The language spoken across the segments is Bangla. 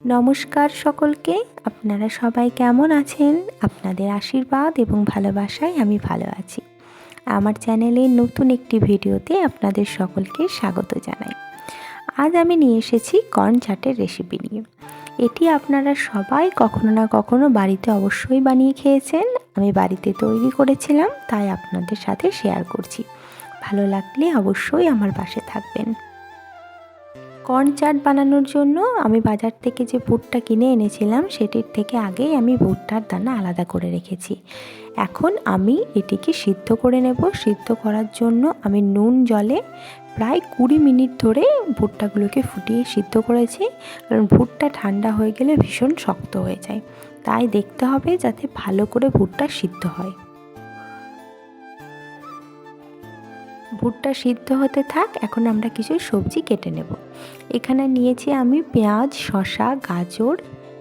নমস্কার সকলকে। আপনারা সবাই কেমন আছেন? আপনাদের আশীর্বাদ এবং ভালোবাসায় আমি ভালো আছি। আমার চ্যানেলের নতুন একটি ভিডিওতে আপনাদের সকলকে স্বাগত জানাই। আজ আমি নিয়ে এসেছি কর্ন চাটের রেসিপি নিয়ে। এটি আপনারা সবাই কখনো না কখনো বাড়িতে অবশ্যই বানিয়ে খেয়েছেন। আমি বাড়িতে তৈরি করেছিলাম, তাই আপনাদের সাথে শেয়ার করছি। ভালো লাগলে অবশ্যই আমার পাশে থাকবেন। কর্ন চাট বানানোর জন্য আমি বাজার থেকে যে বুটটা কিনে এনেছিলাম সেটির থেকে আগেই আমি ভুট্টার দানা আলাদা করে রেখেছি। এখন আমি এটিকে সিদ্ধ করে নেব। সিদ্ধ করার জন্য আমি নুন জলে প্রায় 20 মিনিট ধরে ভুট্টাগুলোকে ফুটিয়ে সিদ্ধ করেছি, কারণ ভুট্টা ঠান্ডা হয়ে গেলে ভীষণ শক্ত হয়ে যায়। তাই দেখতে হবে যাতে ভালো করে ভুট্টা সিদ্ধ হয়। ভুট্টা সিদ্ধ হতে থাক, এখন আমরা কিছু সবজি কেটে নেব। এখানে নিয়েছি আমি পেঁয়াজ, শসা, গাজর,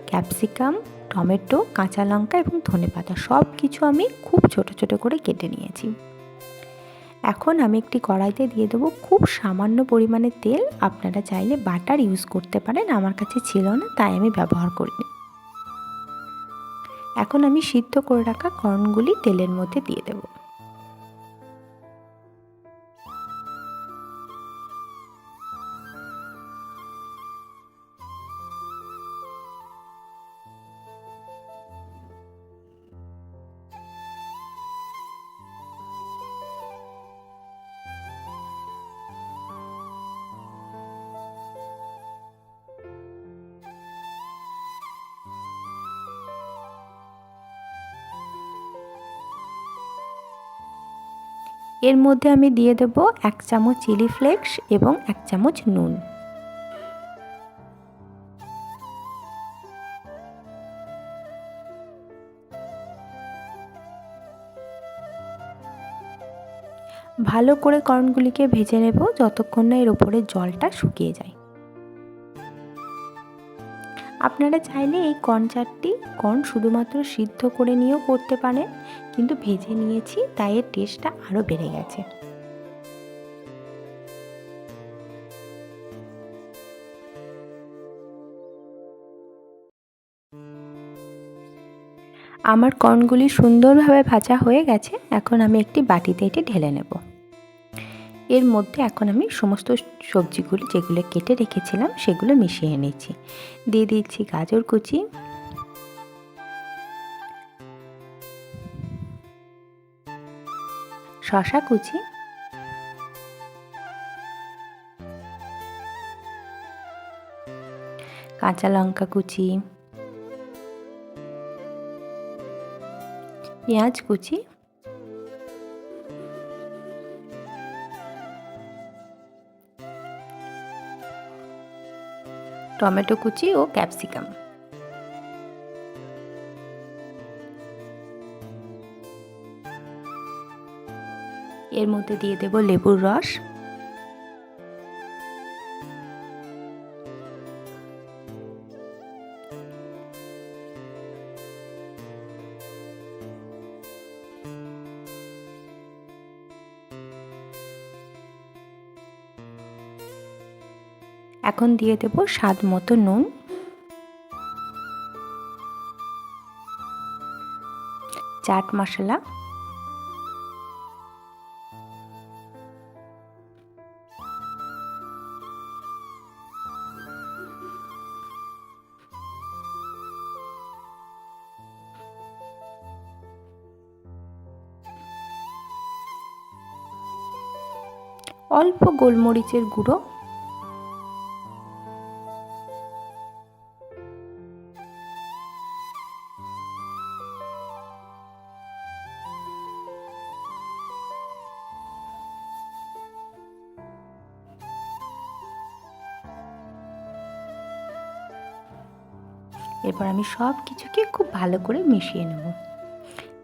ক্যাপসিকাম, টমেটো, কাঁচা লঙ্কা এবং ধনেপাতা। সব কিছু আমি খুব ছোট ছোট করে কেটে নিয়েছি। এখন আমি একটি কড়াইতে দিয়ে দেবো খুব সামান্য পরিমাণে তেল। আপনারা চাইলে বাটার ইউজ করতে পারেন, আমার কাছে ছিল না তাই আমি ব্যবহার করিনি। এখন আমি সিদ্ধ করে রাখা কর্নগুলি তেলের মধ্যে দিয়ে দেবো। এর মধ্যে আমি দিয়ে দেব 1 চামচ চিলি ফ্লেক্স এবং 1 চামচ নুন। ভালো করে কর্নগুলিকে ভেজে নেব যতক্ষণ না এর ওপরের জলটা শুকিয়ে যায়। আপনারা চাইলে এই কর্ন চাটটি শুধুমাত্র সিদ্ধ করে নিয়েও করতে পারেন, কিন্তু ভেজে নিয়েছি তাই এর টেস্টটা আরও বেড়ে গেছে। আমার কর্নগুলি সুন্দরভাবে ভাজা হয়ে গেছে। এখন আমি একটি বাটিতে এটি ঢেলে নেব। এর মধ্যে এখন আমি সমস্ত সবজিগুলি যেগুলো কেটে রেখেছিলাম সেগুলো মিশিয়ে নিচ্ছি। দিয়ে দিচ্ছি গাজর কুচি, শসা কুচি, কাঁচা লঙ্কা কুচি, পেঁয়াজ কুচি, টমেটো কুচি ও ক্যাপসিকাম। এর মধ্যে দিয়ে দেব লেবুর রস, এখন দিয়ে দেব স্বাদ মতো নুন, চাট মশলা, অল্প গোলমরিচের গুঁড়ো, এরপর আমি সব কিছুকে খুব ভালো করে মিশিয়ে নেব।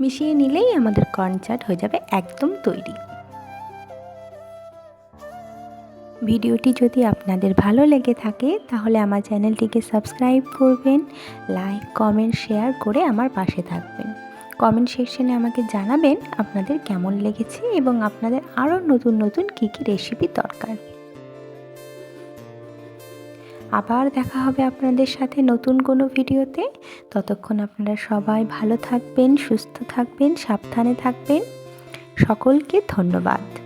মিশিয়ে নিলেই আমাদের কর্ন চাট হয়ে যাবে একদম তৈরি। ভিডিওটি যদি আপনাদের ভালো লেগে থাকে তাহলে আমার চ্যানেলটিকে সাবস্ক্রাইব করবেন, লাইক, কমেন্ট, শেয়ার করে আমার পাশে থাকবেন। কমেন্ট সেকশনে আমাকে জানাবেন আপনাদের কেমন লেগেছে এবং আপনাদের আরও নতুন নতুন কী কী রেসিপি দরকার। আবার দেখা হবে আপনাদের সাথে নতুন কোনো ভিডিওতে। ততক্ষণ আপনারা সবাই ভালো থাকবেন, সুস্থ থাকবেন, সাবধানে থাকবেন। সকলকে ধন্যবাদ।